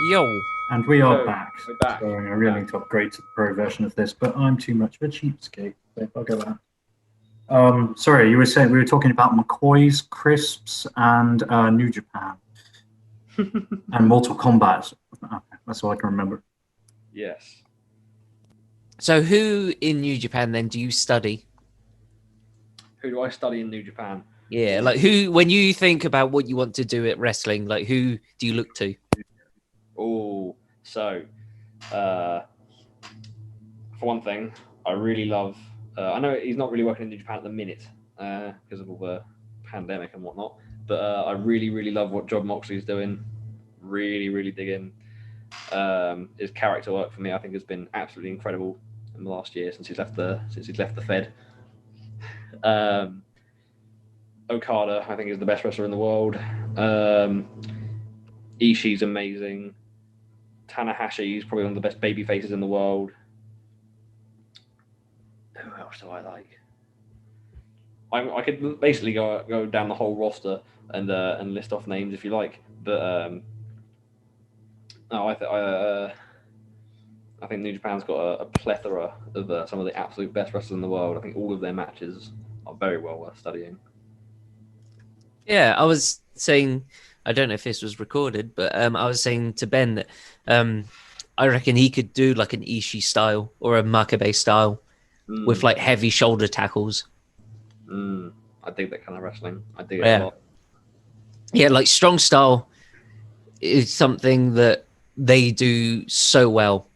Yo. And we are Yo, back. we're back. So I really need to upgrade to the pro version of this, but I'm too much of a cheapskate. So bugger that. Sorry, you were saying we were talking about McCoy's crisps and New Japan and Mortal Kombat. Okay, that's all I can remember. Yes. So who in New Japan then do you study? Who do I study in New Japan? Yeah, like who, when you think about what you want to do at wrestling, like who do you look to? Oh, so for one thing, I really love. I know he's not really working in New Japan at the minute because of all the pandemic and whatnot, but I really, really love what John Moxley's doing. Really, really digging. His character work for me, I think, has been absolutely incredible in the last year since he's left the Fed. Okada, I think, is the best wrestler in the world. Ishii's amazing. Tanahashi is probably one of the best baby faces in the world. Who else do I like? I could basically go down the whole roster and list off names if you like, but no, I think New Japan's got a plethora of some of the absolute best wrestlers in the world. I think all of their matches are very well worth studying. Yeah, I was saying, I don't know if this was recorded, but I was saying to Ben that I reckon he could do like an Ishii style or a Makabe style with like heavy shoulder tackles. I dig that kind of wrestling. I dig it a lot. Yeah, like strong style is something that they do so well.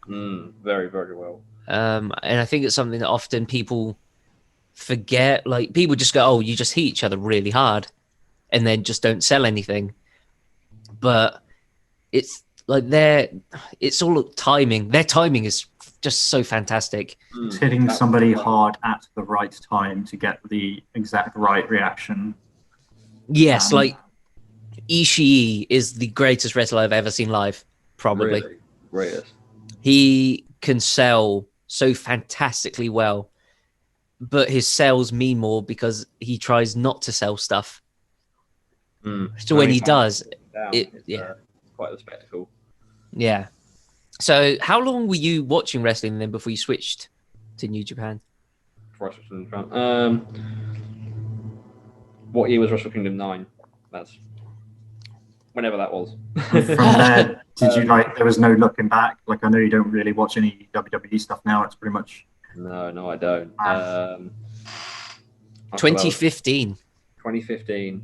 Very, very well. And I think it's something that often people forget. Like people just go, "Oh, you just hit each other really hard," and then just don't sell anything. But it's like it's all timing. Their timing is just so fantastic. It's hitting somebody hard at the right time to get the exact right reaction. Yes, like Ishii is the greatest wrestler I've ever seen live. Probably. Really? Greatest. He can sell so fantastically well, but his sales mean more because he tries not to sell stuff. So when he does, it's quite the spectacle. Yeah. So how long were you watching wrestling then before you switched to New Japan? What year was Wrestle Kingdom 9? That's whenever that was. And from there, did you like? There was no looking back. Like I know you don't really watch any WWE stuff now. It's pretty much. No, I don't. 2015. 2015.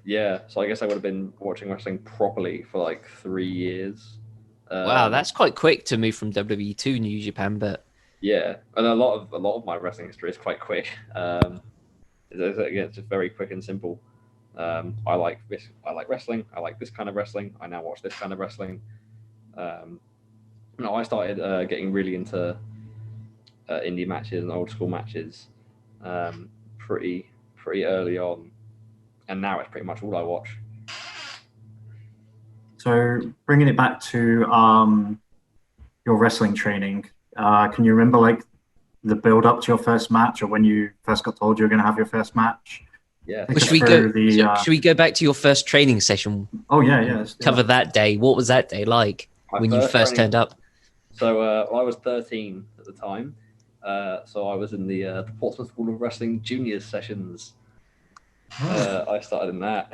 Yeah, so I guess I would have been watching wrestling properly for like 3 years. Wow, that's quite quick to move from WWE to New Japan, but yeah, and a lot of my wrestling history is quite quick. It's just very quick and simple. I like this. I like wrestling. I like this kind of wrestling. I now watch this kind of wrestling. I started getting really into indie matches and old school matches pretty early on, and now it's pretty much all I watch. So bringing it back to your wrestling training, can you remember like the build up to your first match, or when you first got told you were going to have your first match? Yeah. Should we go back to your first training session? Oh yeah. Cover that day. What was that day like when you first turned up? So I was 13 at the time. So I was in the Portsmouth School of Wrestling juniors sessions. I started in that.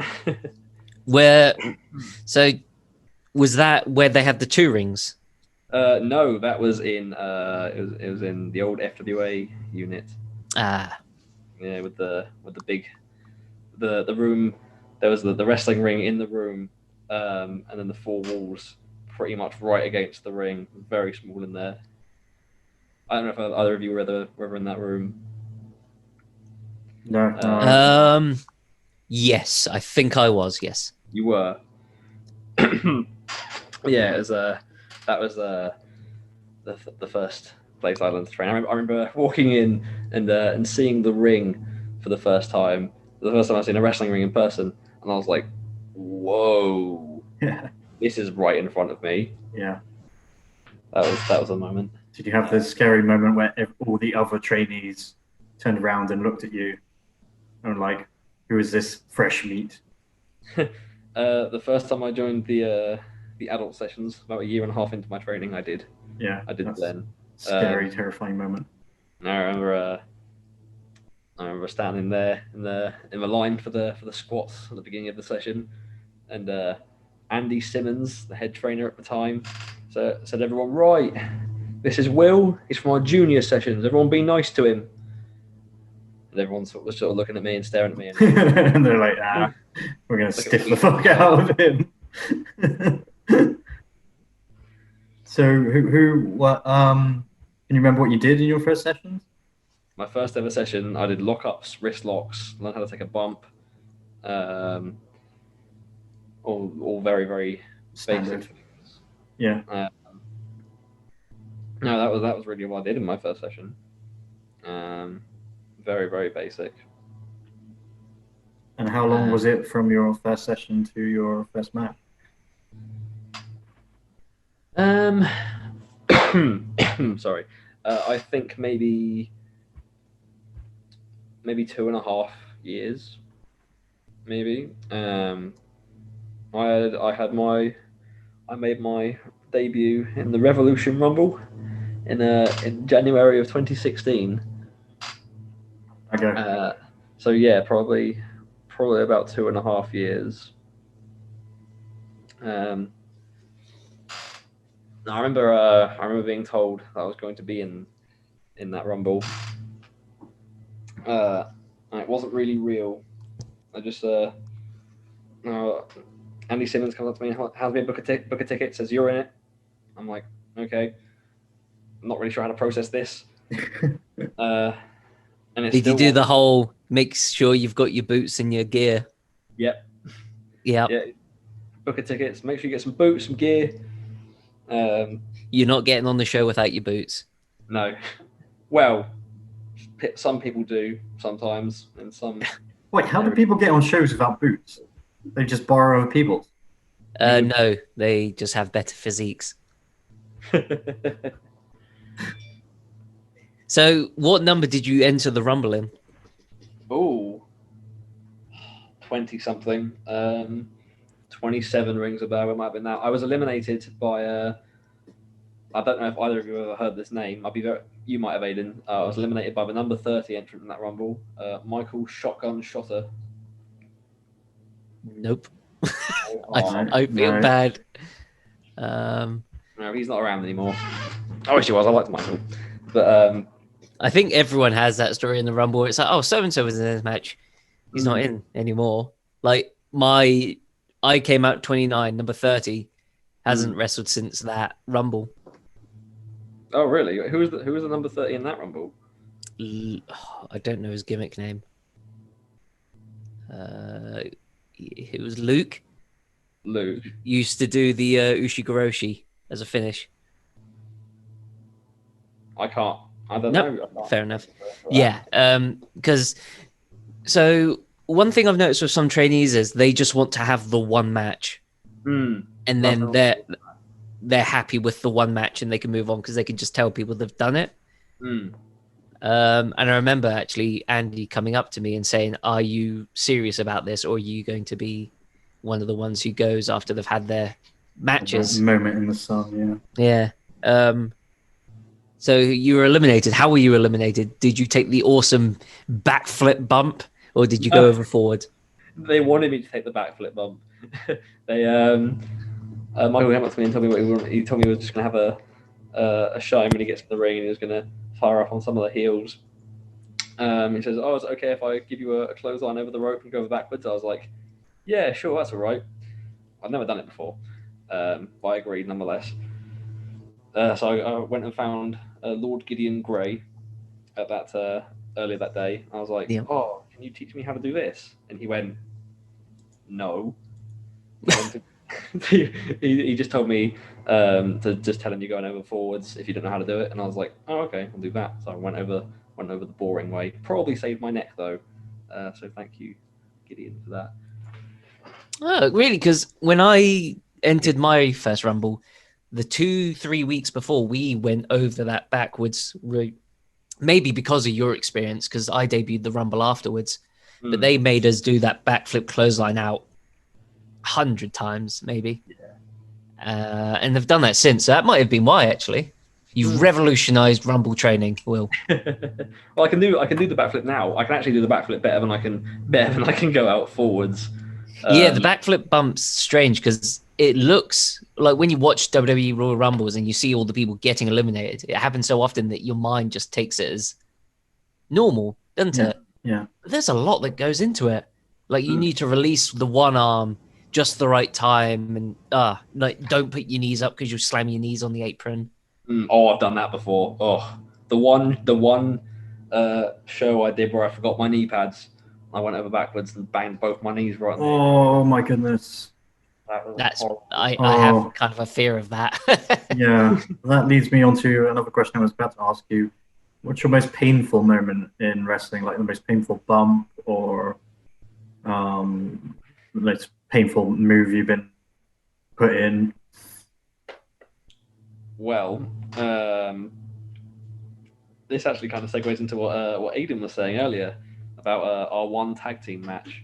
Was that where they had the 2 rings? No, that was in it was in the old FWA unit. Yeah, with the big the room. There was the wrestling ring in the room, and then the 4 walls pretty much right against the ring, very small in there. I don't know if either of you were ever in that room. No. Yes, I think I was. Yes, you were. Yeah, it was that was the first place I learned to train. I remember walking in and seeing the ring for the first time. The first time I've seen a wrestling ring in person, and I was like, "Whoa, this is right in front of me." Yeah, that was a moment. Did you have this scary moment where all the other trainees turned around and looked at you and like, "Who is this fresh meat?" The first time I joined the adult sessions, about a year and a half into my training, I did. Yeah, I did that's then. scary, terrifying moment. And I remember standing there in the line for the squats at the beginning of the session, and Andy Simmons, the head trainer at the time, said everyone, right, this is Will. He's from our junior sessions. Everyone be nice to him. And everyone was sort of looking at me and staring at me. And they're like, we're going to stiff the fuck out of him. So what, can you remember what you did in your first sessions? My first ever session, I did lock-ups, wrist locks, learned how to take a bump. All very, very Standard. basic. Yeah. No, that was really what I did in my first session. Very, very basic. And how long was it from your first session to your first match? Sorry. I think maybe 2.5 years. Maybe. I made my debut in the Revolution Rumble in January of 2016. Okay. So yeah, probably about 2.5 years. I remember being told that I was going to be in that Rumble. It wasn't really real. I just Andy Simmons comes up to me and has me book a ticket, says you're in it. I'm like, okay. I'm not really sure how to process this. And Did you do the whole make sure you've got your boots and your gear? Yep. Yeah. Book a ticket. Make sure you get some boots, some gear. You're not getting on the show without your boots. No. Well, some people do sometimes, and some. Wait, how do people get on shows without boots? They just borrow other people's? No, they just have better physiques. So, what number did you enter the Rumble in? Oh, 20-something. 27 rings a bell. It might have been that. I was eliminated by. I don't know if either of you have ever heard this name. You might have, Aiden. I was eliminated by the number 30 entrant in that Rumble, Michael Shotgun Shotter. Nope. I feel bad. No, he's not around anymore. I wish he was. I liked Michael, but I think everyone has that story in the Rumble. It's like, oh, so and so was in this match. He's not in anymore. Like I came out 29, number 30, hasn't wrestled since that Rumble. Oh, really? Who was the number 30 in that Rumble? I don't know his gimmick name. It was Luke. Luke used to do the Ushigoroshi as a finish. I don't know. Fair enough. Yeah, because so one thing I've noticed with some trainees is they just want to have the one match, and then they're happy with the one match and they can move on because they can just tell people they've done it. And I remember actually Andy coming up to me and saying, "Are you serious about this, or are you going to be one of the ones who goes after they've had their matches?" Moment in the sun, yeah. Yeah. So you were eliminated. How were you eliminated? Did you take the awesome backflip bump, or did you go over forward? They wanted me to take the backflip bump. Michael came up to me and told me what he wanted. He told me he was just going to have a shine when he gets in the ring, and he was going to fire up on some of the heels. He says, "Oh, is it okay if I give you a clothesline over the rope and go over backwards?" I was like, "Yeah, sure, that's all right." I've never done it before, but I agreed nonetheless. So I went and found Lord Gideon Gray at that earlier that day. I was like, "Oh, can you teach me how to do this?" And he went, "No." He just told me to just tell him you're going over forwards if you don't know how to do it, and I was like, "Oh, okay, I'll do that." So I went over the boring way. Probably saved my neck though. So thank you, Gideon, for that. Oh, really? Because when I entered my first Rumble, the 2-3 weeks before, we went over that backwards route. Maybe because of your experience, because I debuted the Rumble afterwards, but they made us do that backflip clothesline out. 100 times maybe. And they've done that since. So that might have been why, actually. You've revolutionized Rumble training, Will. Well, I can do the backflip now. I can actually do the backflip better than I can go out forwards. Yeah, the backflip bump's strange because it looks like when you watch WWE Royal Rumbles and you see all the people getting eliminated, it happens so often that your mind just takes it as normal, doesn't it? Yeah. But there's a lot that goes into it. Like you need to release the one arm just the right time, and like don't put your knees up because you'll slam your knees on the apron. Oh, I've done that before. Oh, the one show I did where I forgot my knee pads. I went over backwards and banged both my knees right. Oh my goodness. That's horrible. I have kind of a fear of that. Yeah, that leads me on to another question I was about to ask you. What's your most painful moment in wrestling? Like the most painful bump or the most painful move you've been put in? Well, this actually kind of segues into what Aiden was saying earlier about our one tag team match.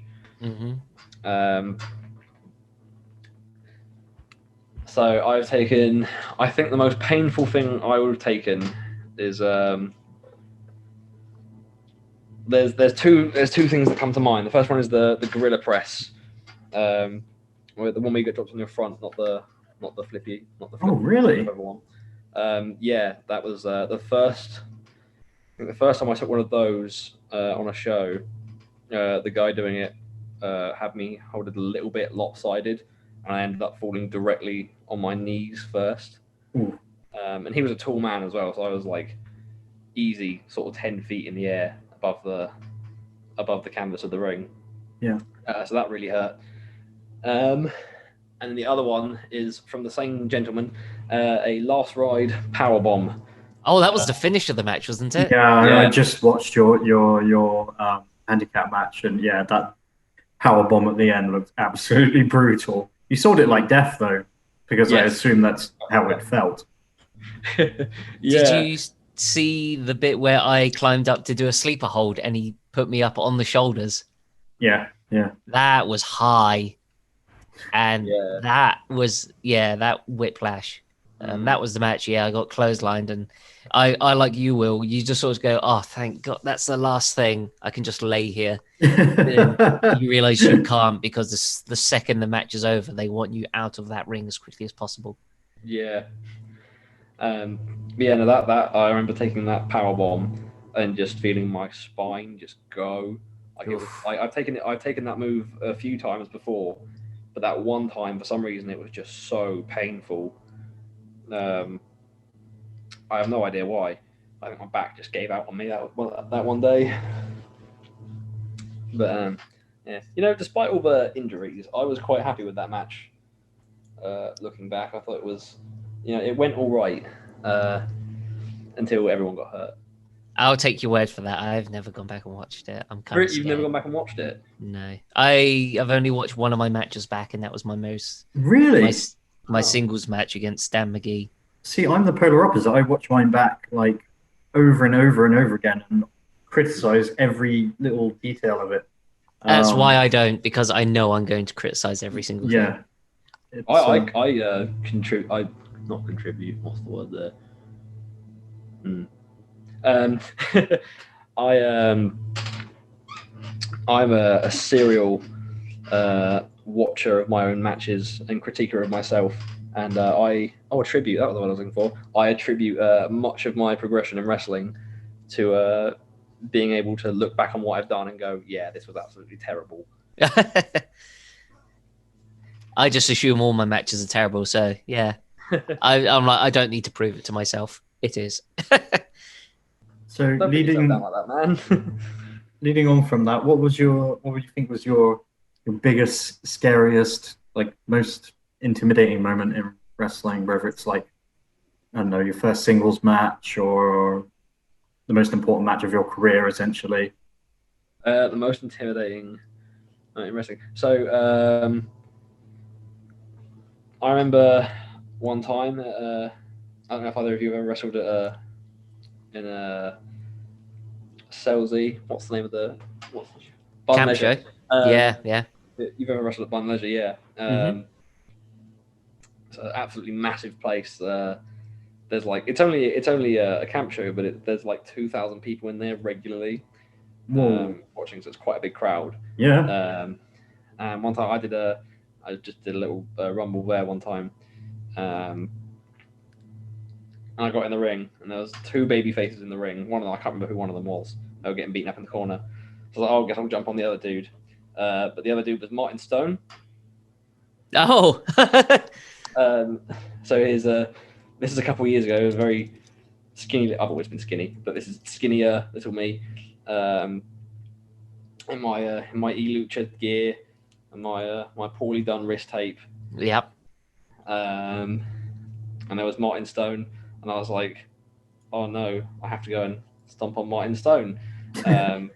So I've taken. I think the most painful thing I would have taken is there's two things that come to mind. The first one is the gorilla press, the one where you get dropped on your front, not the flippy, not the flip. Oh, really? One. Yeah, that was the first. I think the first time I took one of those on a show, the guy doing it had me hold it a little bit lopsided, and I ended up falling directly on my knees first. And he was a tall man as well, so I was like easy, sort of 10 feet in the air above the canvas of the ring. Yeah. So that really hurt. And then the other one is from the same gentleman, a last ride power bomb. Oh, that was the finish of the match, wasn't it? Yeah, I just watched your handicap match, and yeah, that power bomb at the end looked absolutely brutal. You sold it like death though, because I assume that's how it felt. Did you see the bit where I climbed up to do a sleeper hold and he put me up on the shoulders? Yeah. That was high. And that was, that whiplash. That was the match. Yeah, I got clotheslined, and I like you, Will. You just sort of go, oh, thank God, that's the last thing. I can just lay here. You realize you can't, because the second the match is over, they want you out of that ring as quickly as possible. Yeah. No, that I remember taking that power bomb and just feeling my spine just go. Like it was, I've taken that move a few times before, but that one time, for some reason, it was just so painful. I have no idea why. I think my back just gave out on me that one day. But yeah, despite all the injuries, I was quite happy with that match. Looking back, I thought it was, it went all right until everyone got hurt. I'll take your word for that. I've never gone back and watched it. I'm kind of scared. You've never gone back and watched it? No, I've only watched one of my matches back, and that was my most my singles match against Stan McGee. See, I'm the polar opposite. I watch mine back like over and over and over again and criticize every little detail of it. That's why I don't, because I know I'm going to criticize every single thing. I contribute. I not contribute. What's the word there? I'm a serial watcher of my own matches and critiquer of myself, and I attribute, that was what I was looking for. I attribute much of my progression in wrestling to being able to look back on what I've done and go, yeah, this was absolutely terrible. I just assume all my matches are terrible, so yeah. I'm like, I don't need to prove it to myself. It is. So leading like that, man. Leading on from that, what would you think was your biggest, scariest, like most intimidating moment in wrestling? Whether it's like, I don't know, your first singles match or the most important match of your career, essentially. The most intimidating in wrestling. So I remember one time. I don't know if either of you have ever wrestled in a Selzy. What's the name of the Camp show? Yeah. You've ever wrestled at Bun Leisure, yeah. It's an absolutely massive place. There's like it's only a camp show, but there's like 2,000 people in there regularly watching, so it's quite a big crowd. Yeah. And one time I just did a little rumble there one time, and I got in the ring, and there was two baby faces in the ring. One of them, I can't remember who one of them was. They were getting beaten up in the corner. So I was like, oh, I guess I'll jump on the other dude. But the other dude was Martin Stone. Oh. So this is a couple of years ago. He was very skinny. I've always been skinny, but this is skinnier little me. In my e-lucha gear and my poorly done wrist tape. Yep. And there was Martin Stone, and I was like, oh no, I have to go and stomp on Martin Stone. And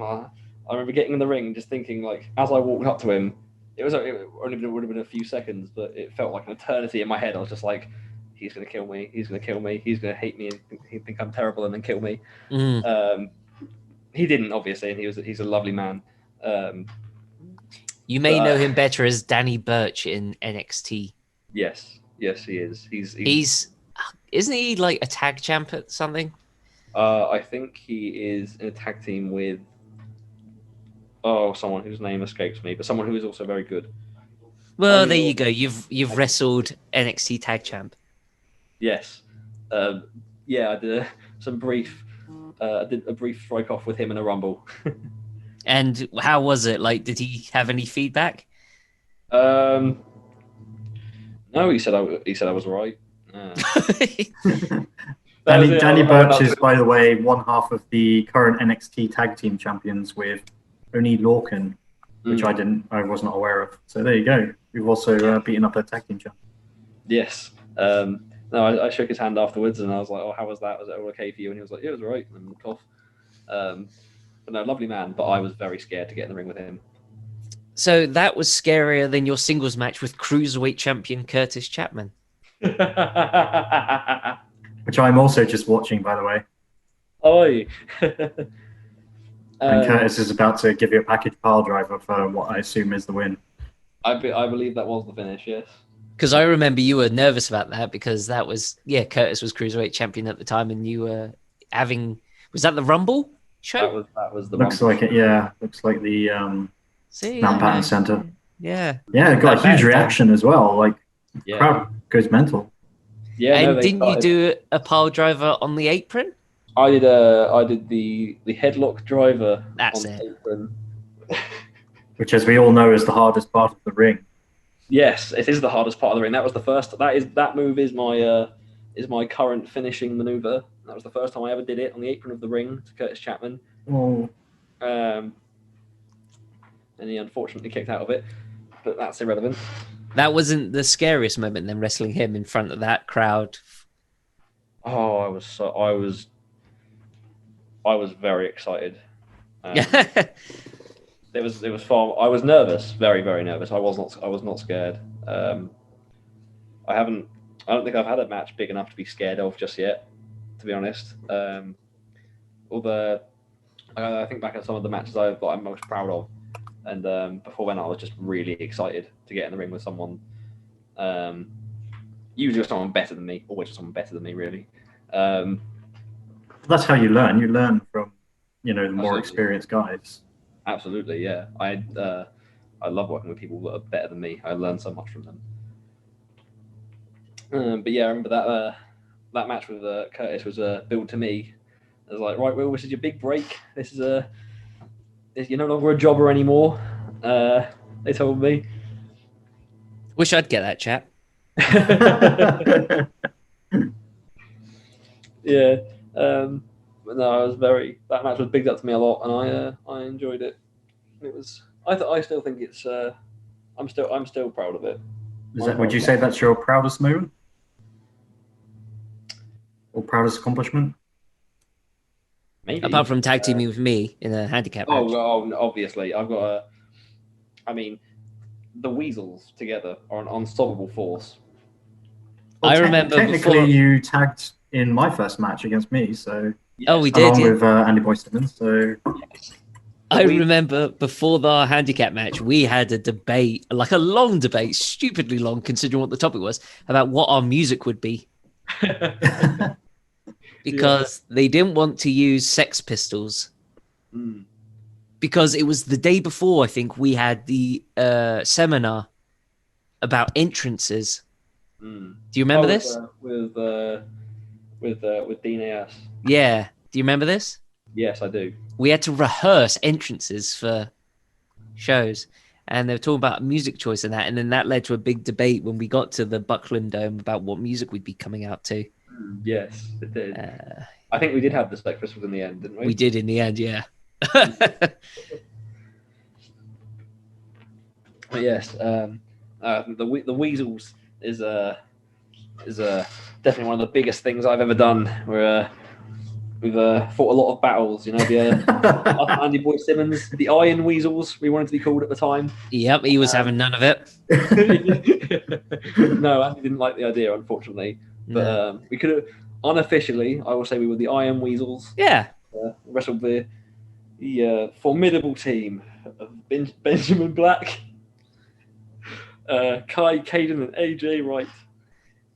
I remember getting in the ring and just thinking, like, as I walked up to him, it would have been a few seconds, but it felt like an eternity in my head. I was just like, he's going to kill me. He's going to kill me. He's going to hate me and he think I'm terrible and then kill me. He didn't, obviously, and he's a lovely man. You may know him better as Danny Burch in NXT. Yes, he is. He's isn't he like a tag champ at something? I think he is in a tag team with someone whose name escapes me, but someone who is also very good. Well, there you go. You've wrestled NXT tag champ. Yes. Yeah, I did I did a brief strike off with him in a rumble. And how was it? Like, did he have any feedback? No, he said I was right. Danny Burch is, by the way, one half of the current NXT tag team champions with Oni Lorcan, which I was not aware of. So there you go. We've also beaten up a tag team champ. Yes. No, I shook his hand afterwards, and I was like, "Oh, how was that? Was it all okay for you?" And he was like, "Yeah, it was all right." And then cough. But no, lovely man. But I was very scared to get in the ring with him. So that was scarier than your singles match with cruiserweight champion Curtis Chapman. Which I'm also just watching, by the way. Oh, are you? And Curtis is about to give you a package pile driver for what I assume is the win. I believe that was the finish, yes. Because I remember you were nervous about that because that was, Curtis was cruiserweight champion at the time, and you were having, was that the Rumble show? That was the Looks Rumble. Like it, yeah. Looks like the Mount Patton Center. Yeah. Yeah, it got a huge reaction as well. Like, the crowd goes mental. Yeah, and didn't you do a pile driver on the apron? I did the headlock driver. That's on it. The apron. Which, as we all know, is the hardest part of the ring. Yes, it is the hardest part of the ring. That was the first. That move is my current finishing maneuver. That was the first time I ever did it on the apron of the ring to Curtis Chapman. Oh. And he unfortunately kicked out of it, but that's irrelevant. That wasn't the scariest moment then, wrestling him in front of that crowd. Oh, I was very excited. It was far. I was nervous, very, very nervous. I was not scared. I don't think I've had a match big enough to be scared of just yet, to be honest. Although I think back at some of the matches that I'm most proud of, and before then I was just really excited to get in the ring with someone. Usually someone better than me, always someone better than me, really. That's how you learn. You learn from the more experienced guys. Absolutely, yeah. I love working with people that are better than me. I learn so much from them. But yeah, I remember that match with Curtis was billed to me. I was like, right, Will, this is your big break. This is you're no longer a jobber anymore. They told me. Wish I'd get that chat. Yeah. But no, that match was bigged up to me a lot, and I enjoyed it. It was. I still think it's. I'm still proud of it. Would you say that's your proudest moment? Or proudest accomplishment? Maybe. Apart from tag teaming with me in a handicap match. Oh, obviously. I've got the Weasels together are an unstoppable force. Well, I remember technically you tagged in my first match against me, so we did. along with Andy Boy Simmons. So I remember before the handicap match, we had a debate, like a long debate, stupidly long, considering what the topic was, about what our music would be. Because they didn't want to use Sex Pistols. Mm. Because it was the day before, I think, we had the seminar about entrances. Mm. Do you remember this? With Dean AS. Yeah. Do you remember this? Yes, I do. We had to rehearse entrances for shows, and they were talking about music choice and that, and then that led to a big debate when we got to the Buckland Dome about what music we'd be coming out to. Yes, it did. I think we did have the Sex Pistols in the end, didn't we? We did in the end, yeah. But yes, the Weasels is definitely one of the biggest things I've ever done. We've fought a lot of battles, you know. Andy Boy Simmons, the Iron Weasels, we wanted to be called at the time. Yep, he was having none of it. No, Andy didn't like the idea, unfortunately. But we could have, unofficially, I will say we were the Iron Weasels. Yeah. Wrestled the formidable team of Benjamin Black, Kai, Caden, and AJ Wright.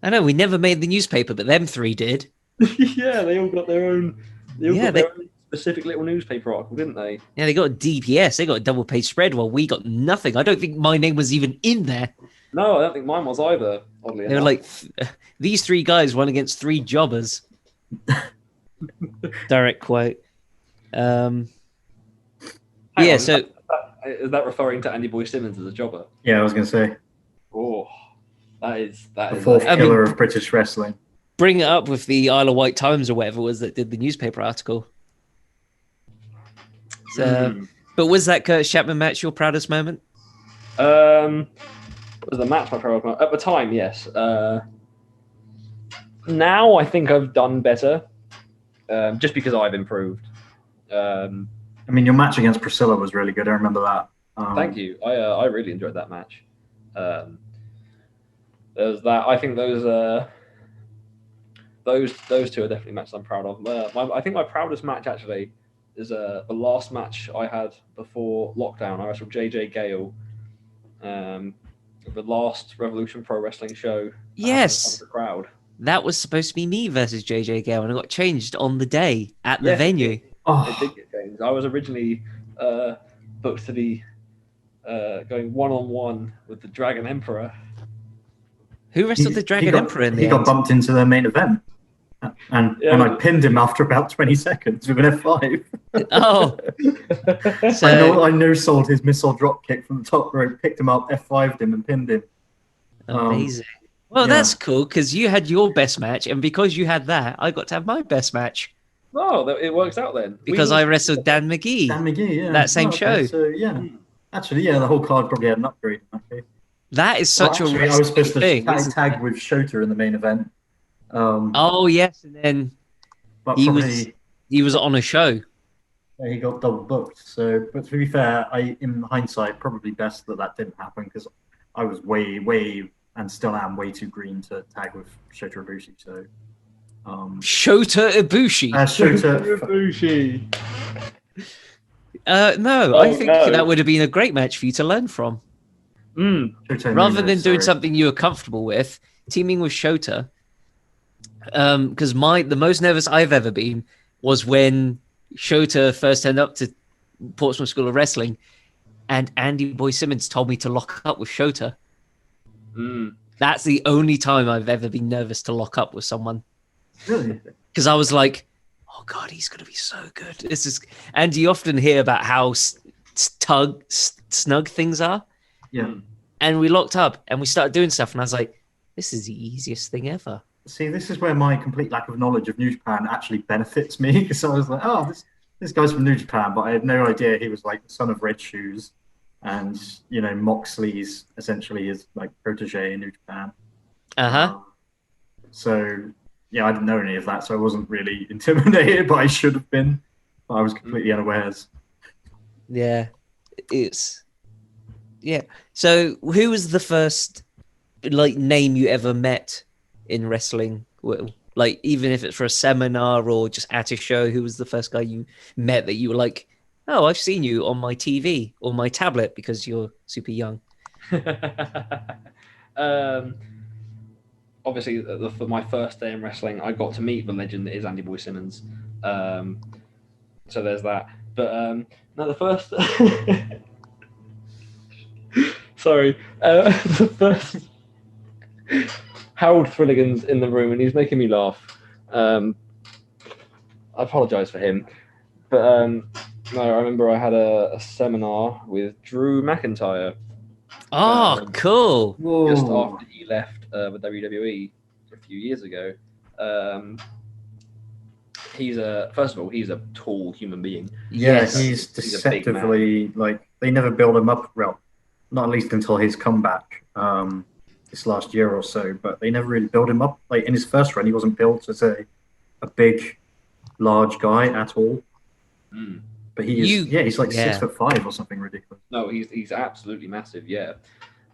I know, we never made the newspaper, but them three did. Yeah, they all got their own. Their own specific little newspaper article, didn't they? Yeah, they got a DPS. They got a double page spread, while we got nothing. I don't think my name was even in there. No, I don't think mine was either. Oddly They were like, these three guys won against three jobbers. Direct quote. So is that referring to Andy Boy Simmons as a jobber? Yeah, I was going to say. Oh, that is the fourth killer of British wrestling. Bring it up with the Isle of Wight Times or whatever it was that did the newspaper article. So, but was that Curtis Chapman match your proudest moment? Was the match my proudest moment? At the time, yes. Now I think I've done better, just because I've improved. I mean, your match against Priscilla was really good. I remember that. Thank you. I really enjoyed that match. There's that. I think those two are definitely matches I'm proud of. I think my proudest match actually is the last match I had before lockdown. I wrestled JJ Gale, the last Revolution Pro Wrestling show. Yes, the crowd. That was supposed to be me versus JJ Gale, and it got changed on the day at the venue. It did get changed. I was originally booked to be going one-on-one with the Dragon Emperor. Who wrestled the Dragon Emperor in the end? He got bumped into the main event. And I pinned him after about 20 seconds with an F5. Oh. So, I no-sold his missile drop kick from the top rope, picked him up, F5'd him, and pinned him. Amazing. Well, that's cool, because you had your best match, and because you had that, I got to have my best match. Oh, it works out then. Because I wrestled Dan McGee. Dan McGee, yeah. That same show. So, yeah. Actually, yeah, the whole card probably had an upgrade in that case. That is such a I was supposed to thing, tag with Shota in the main event. Oh yes, and then he was on a show. Yeah, he got double booked. So, but to be fair, in hindsight, probably best that didn't happen because I was way, and still am way too green to tag with Shota Ibushi. So, Shota Ibushi. Shota Ibushi. No, I think that would have been a great match for you to learn from. Rather than doing something you were comfortable with, teaming with Shota. Because the most nervous I've ever been was when Shota first turned up to Portsmouth School of Wrestling, and Andy Boy Simmons told me to lock up with Shota. That's the only time I've ever been nervous to lock up with someone. Really? Because I was like, oh God, he's going to be so good. And you often hear about how snug things are. Yeah. And we locked up and we started doing stuff, and I was like, this is the easiest thing ever. See, this is where my complete lack of knowledge of New Japan actually benefits me, because I was like, oh, this guy's from New Japan, but I had no idea he was like the son of Red Shoes, and Moxley's essentially his like protege in New Japan. So yeah, I didn't know any of that, so I wasn't really intimidated, but I should have been. But I was completely unawares. Yeah, So who was the first name you ever met in wrestling? Like, even if it's for a seminar or just at a show, who was the first guy you met that you were like, Oh, I've seen you on my TV or my tablet because you're super young. um, obviously, for my first day in wrestling, I got to meet the legend that is Andy Boy Simmons. So there's that. But no, the first. Sorry, the first. Harold Thrilligan's in the room and he's making me laugh. I apologise for him. But no, I remember I had a seminar with Drew McIntyre Oh, cool. just Whoa. after he left the WWE a few years ago. First of all, he's a tall human being. Yeah, Yes. he's He's a big man. deceptively like they never build him up. Well, not at least until his comeback this last year or so. But they never really build him up. Like in his first run, he wasn't built as a big, large guy at all. Mm. But he is. Yeah, he's like Yeah. 6'5" or something ridiculous. No, he's absolutely massive. Yeah.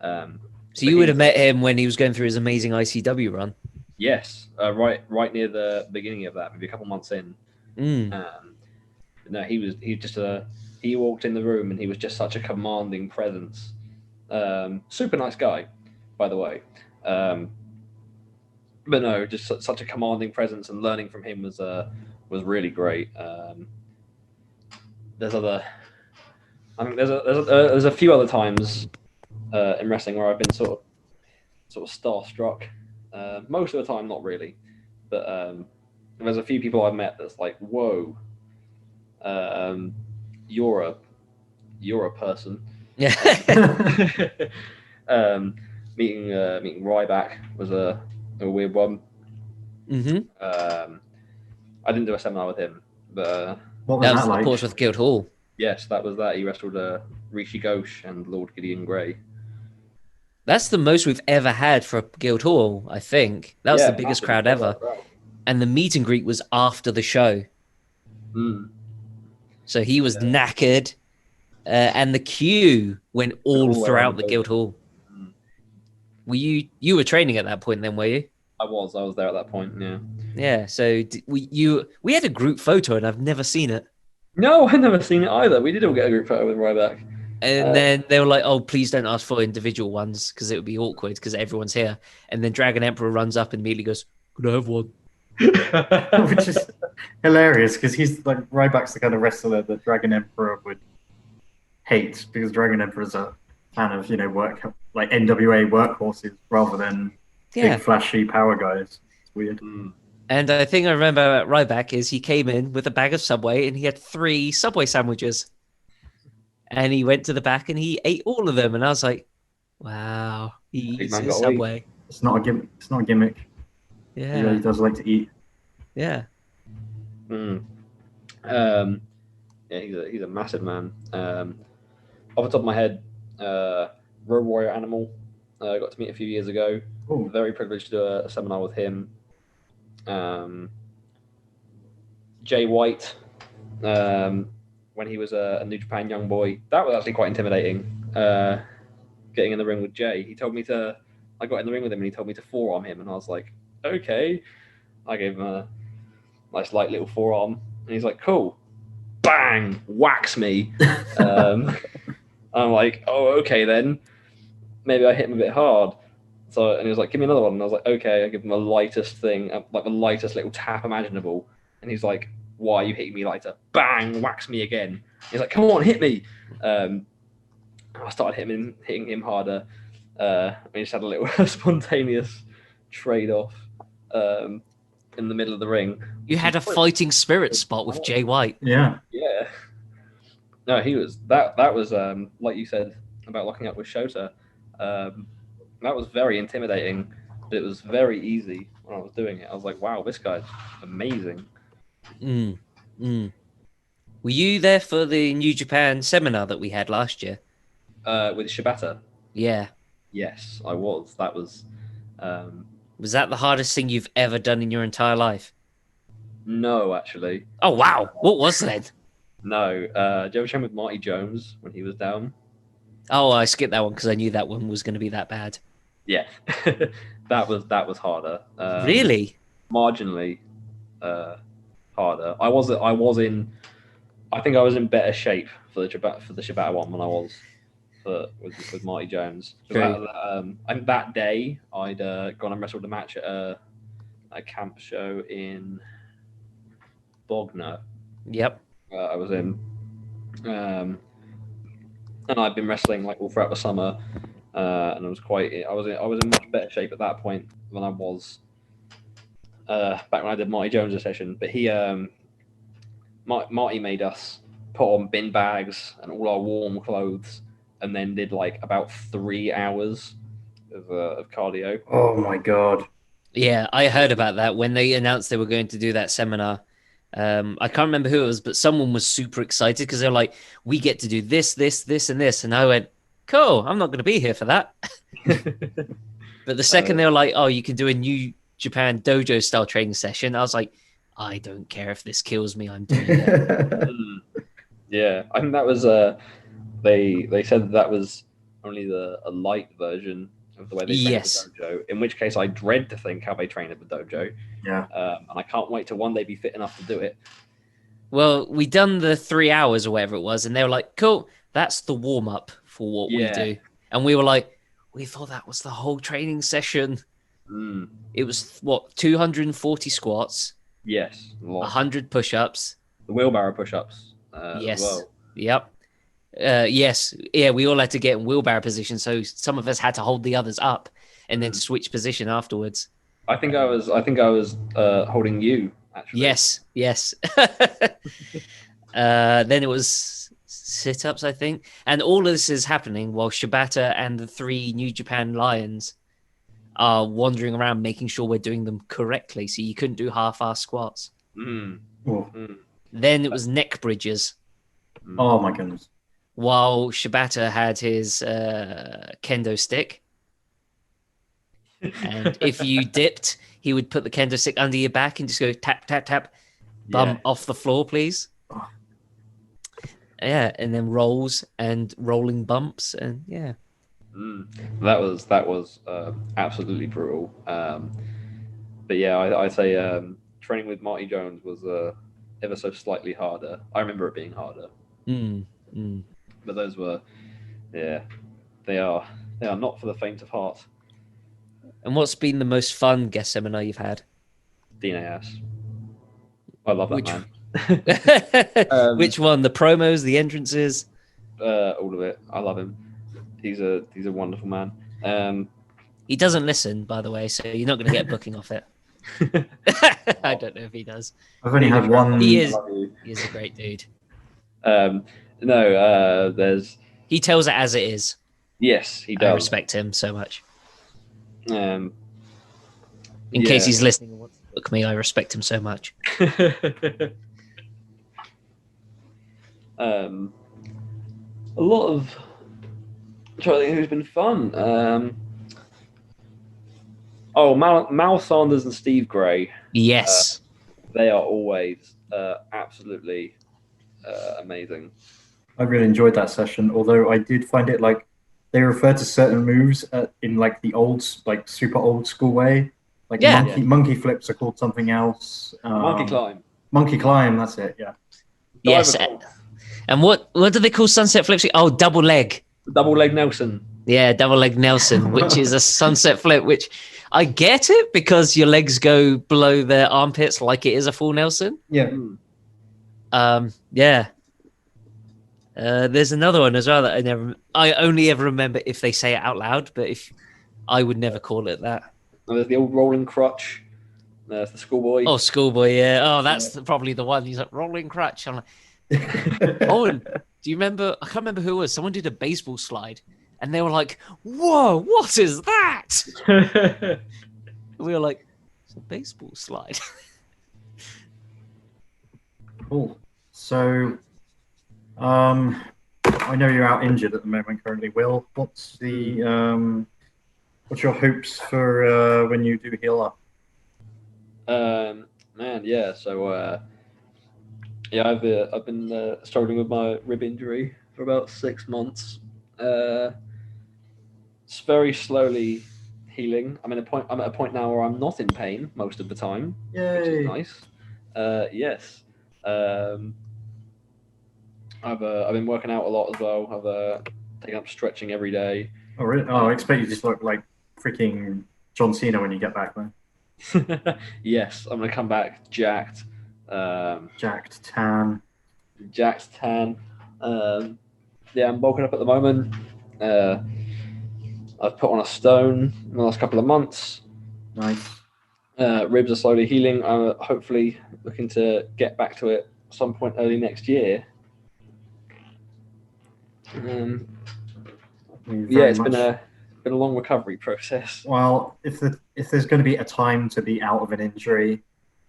So but you would he's- have met him when he was going through his amazing ICW run. Yes, right near the beginning of that, maybe a couple months in. Mm. No, he walked in the room and he was just such a commanding presence. Super nice guy, by the way. But no, just such a commanding presence, and learning from him was really great. There's a few other times in wrestling where I've been sort of starstruck. Most of the time, not really, but there's a few people I've met that's like, whoa, you're a person. Yeah. Meeting Ryback was a weird one. Mm-hmm. I didn't do a seminar with him, but What was That that was the like? Portsmouth Guild Hall. yes, that was that. He wrestled Rishi Ghosh and Lord Gideon Grey. That's the most we've ever had for a Guild Hall, I think. That was the biggest massive crowd ever. And the meet and greet was after the show. Mm. So he was knackered. And the queue went all All throughout around the the Guild Hall. Mm. Were you were training at that point then, were you? I was there at that point. Yeah. Yeah, so we had a group photo and I've never seen it. No, I've never seen it either. We did all get a group photo with Ryback. And then they were like, "Oh, please don't ask for individual ones because it would be awkward because everyone's here." And then Dragon Emperor runs up and immediately goes, "Could I have one?" Which is hilarious because he's like Ryback's the kind of wrestler that Dragon Emperor would hate because Dragon Emperor's a fan of work like NWA workhorses rather than Yeah. big flashy power guys. It's weird. Mm. And I think I remember at Ryback is he came in with a bag of Subway and he had 3 Subway sandwiches. And he went to the back and he ate all of them. And I was like, wow, he Big eats man his gotta eat. Subway. It's not a gimmick. It's not a gimmick. He Yeah. really does like to eat. Yeah. Mm. Yeah, he's a massive man. Off the top of my head, Road Warrior Animal, I got to meet a few years ago. Oh, Very privileged to do a seminar with him. Jay White, when he was a New Japan young boy, that was actually quite intimidating. Getting in the ring with Jay, I got in the ring with him and he told me to forearm him, and I was like, okay. I gave him a nice light little forearm, and he's like, cool. Bang! Whacks me. I'm like, oh, okay then. Maybe I hit him a bit hard. And he was like, give me another one. And I was like, okay. I give him the lightest thing, like the lightest little tap imaginable. And he's like, why are you hitting me lighter? Bang! Whacks me again. He's like, come on, hit me. I started hitting him harder. We just had a little spontaneous trade-off in the middle of the ring. You had a fighting spirit spot with Jay White. yeah. Yeah. No, he was that was like you said about locking up with Shota. That was very intimidating, but it was very easy when I was doing it. I was like, wow, this guy's amazing. Mm. Mm. Were you there for the New Japan seminar that we had last year? With Shibata. Yeah. Yes, I was. That was Was that the hardest thing you've ever done in your entire life? no, actually. Oh, wow. What was that? No. Did you ever train with Marty Jones when he was down? Oh, I skipped that one because I knew that one was going to be that bad. Yeah. that was harder. Really? Marginally harder. I was in I think I was in better shape for the Shibata one than I was with Marty Jones. True. And that day, I'd gone and wrestled a match at a camp show in Bognor. Yep. I was in, and I'd been wrestling like all throughout the summer, and I was in much better shape at that point than I was back when I did Marty Jones' session. But Marty made us put on bin bags and all our warm clothes, and then did like about 3 hours of cardio. Oh my god. Yeah, I heard about that when they announced they were going to do that seminar. I can't remember who it was, but someone was super excited because they're like, "We get to do this, this, this, and this," and I went, "Cool, I'm not going to be here for that." But the second they were like, "Oh, you can do a New Japan dojo style training session," I was like, "I don't care if this kills me, I'm doing it." Yeah, I think that was they said that was only a light version of the way they train at Yes. the dojo. In which case, I dread to think how they train at the dojo. Yeah. And I can't wait to one day be fit enough to do it. Well, we done the 3 hours or whatever it was, and they were like, "Cool, that's the warm up for what we Yeah. do," and we were like, "We thought that was the whole training session." Mm. It was what 240 squats, Yes, 100 push-ups. The wheelbarrow push-ups. Yes. As well. Yep. Yes. Yeah, we all had to get in wheelbarrow position, so some of us had to hold the others up and then switch position afterwards. I think I was holding you actually. Yes. Then it was sit-ups, I think, and all of this is happening while Shibata and the 3 New Japan Lions are wandering around making sure we're doing them correctly. So you couldn't do half-ass squats. Mm. Oh. Mm. Then it was neck bridges. Oh my goodness. While Shibata had his kendo stick. And if you dipped, he would put the kendo stick under your back and just go tap, tap, tap, bum off the floor, please. Oh. Yeah, and then rolls and rolling bumps, and yeah. That was absolutely brutal. But yeah, I'd say training with Marty Jones was ever so slightly harder. I remember it being harder. But those were, yeah, they are not for the faint of heart. And what's been the most fun guest seminar you've had? DNAS. I love that Which- man. Which one? The promos, the entrances? All of it. I love him. He's a wonderful man. He doesn't listen, by the way, so you're not going to get booking off it. I don't know if he does. I've only had one. He is a great dude. No, there's. He tells it as it is. Yes, he does. I respect him so much. In In case he's listening and wants to book me, I respect him so much. A lot of. I'm trying to think who's been fun. Mal Sanders and Steve Gray. Yes. They are always absolutely amazing. I really enjoyed that session, although I did find it like they refer to certain moves in like the old, like super old school way. Like monkey flips are called something else. Monkey climb. Monkey climb, that's it. Yeah. Yes. And what do they call sunset flips? Oh, double leg. Double leg Nelson. Yeah, double leg Nelson, which is a sunset flip, which I get it because your legs go below their armpits like it is a full Nelson. Yeah. Yeah. There's another one as well that I only ever remember if they say it out loud, but if I would never call it that. And there's the old rolling crutch. There's the schoolboy. Oh, schoolboy, yeah. Oh, that's probably the one. He's like rolling crutch. I'm like, Owen, do you remember? I can't remember who it was. Someone did a baseball slide, and they were like, "Whoa, what is that?" We were like, "It's a baseball slide." Cool. So, I know you're out injured at the moment currently. Will, what's your hopes for when you do heal up? Man, yeah. So, yeah, I've been struggling with my rib injury for about 6 months. It's very slowly healing. I'm at a point now where I'm not in pain most of the time, Yay. which is nice. Yes. I've been working out a lot as well. I've taken up stretching every day. Oh, really? Oh, I expect you just look like freaking John Cena when you get back, man. Yes, I'm gonna come back jacked, Jacked, tan. jacked tan. Yeah, I'm bulking up at the moment. I've put on a stone in the last couple of months. Nice. Ribs are slowly healing. I'm hopefully looking to get back to it some point early next year. Yeah, it's been a long recovery process. Well, if there's going to be a time to be out of an injury,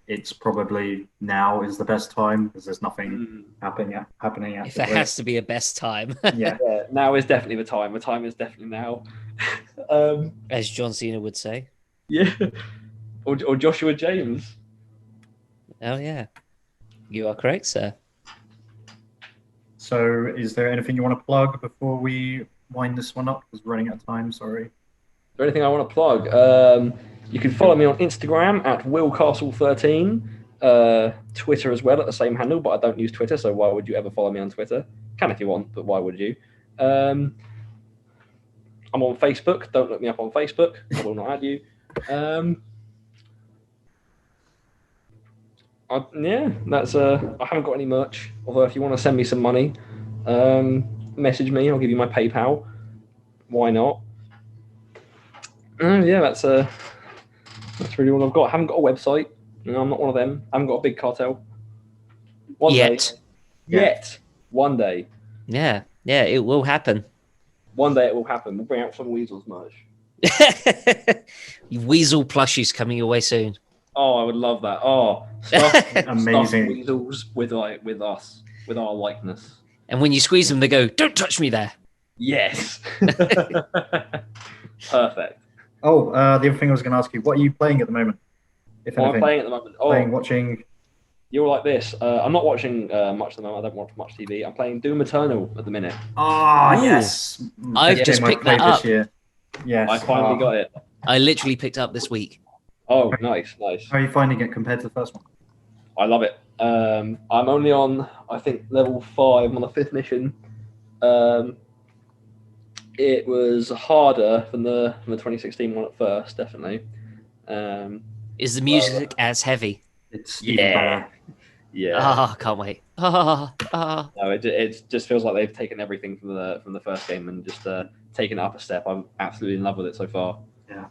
it's probably now is the best time because there's nothing happening If after there this. has to be a best time, Yeah. Yeah, now is definitely the time. The time is definitely now. as John Cena would say. Yeah, or Joshua James. Oh yeah, you are correct, sir. So, is there anything you want to plug before we wind this one up? Because we're running out of time. Sorry. Is there anything I want to plug? You can follow me on Instagram at willcastle13, Twitter as well at the same handle, but I don't use Twitter, so why would you ever follow me on Twitter? Can if you want, but why would you? I'm on Facebook. Don't look me up on Facebook. I will not add you. Yeah, that's I haven't got any merch. Although if you want to send me some money, message me. I'll give you my PayPal. Why not? Yeah, that's really all I've got. I haven't got a website. I'm not one of them. I haven't got a big cartel. One day. Yet. One day. Yeah, it will happen. One day it will happen. We'll bring out some Weasels merch. Weasel plushies coming your way soon. Oh, I would love that. Oh, stuff, Amazing. stuff Weasels with us, with our likeness. And when you squeeze them, they go, "Don't touch me there." Yes. Perfect. Oh, the other thing I was going to ask you, what are you playing at the moment? If What anything, I'm playing at the moment. watching. You're like this. I'm not watching much at the moment. I don't watch much TV. I'm playing Doom Eternal at the minute. Oh, Ooh. yes. I've Best just game I've picked that played this up. year. Yes. I finally got it. I literally picked up this week. Oh, nice. How are you finding it compared to the first one? I love it. I'm only on, I think, level 5. I'm on the 5th mission. It was harder than the 2016 one at first, definitely. Is the music as heavy? It's even better. Yeah. Oh, can't wait. Oh. No, it just feels like they've taken everything from the first game and just taken it up a step. I'm absolutely in love with it so far. Yeah.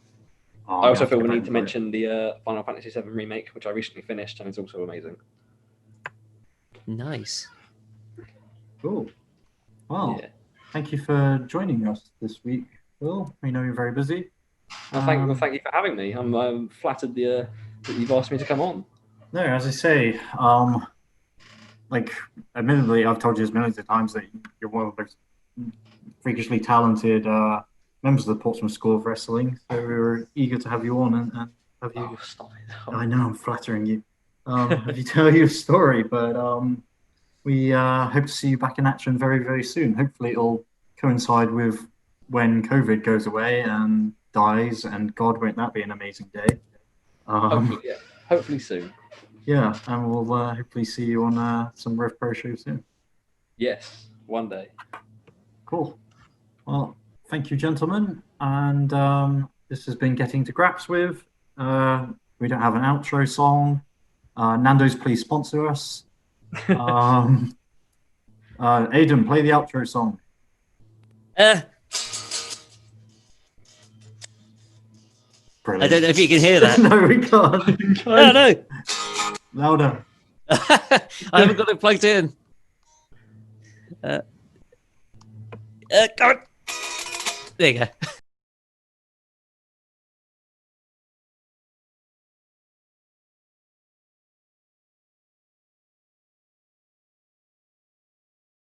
I also feel we need to mention the Final Fantasy VII Remake, which I recently finished, and it's also amazing. Nice. Cool. Well, Yeah. thank you for joining us this week, Will. We know you're very busy. Well, thank you for having me. I'm flattered that you've asked me to come on. No, as I say, admittedly, I've told you this millions of times that you're one of the most freakishly talented members of the Portsmouth School of Wrestling. So we were eager to have you on and have you. Oh, stop it. I know I'm flattering you. Have you tell your story, but we hope to see you back in action very, very soon. Hopefully, it'll coincide with when COVID goes away and dies, and God, won't that be an amazing day? Hopefully soon. Yeah, and we'll hopefully see you on some Rev Pro shows soon. Yes, one day. Cool. Well, thank you, gentlemen. And this has been Getting to Graps with. We don't have an outro song. Nando's, please sponsor us. Aidan, play the outro song. Brilliant. I don't know if you can hear that. No, we can't. Oh, no. Louder. I haven't got it plugged in. God. There you go.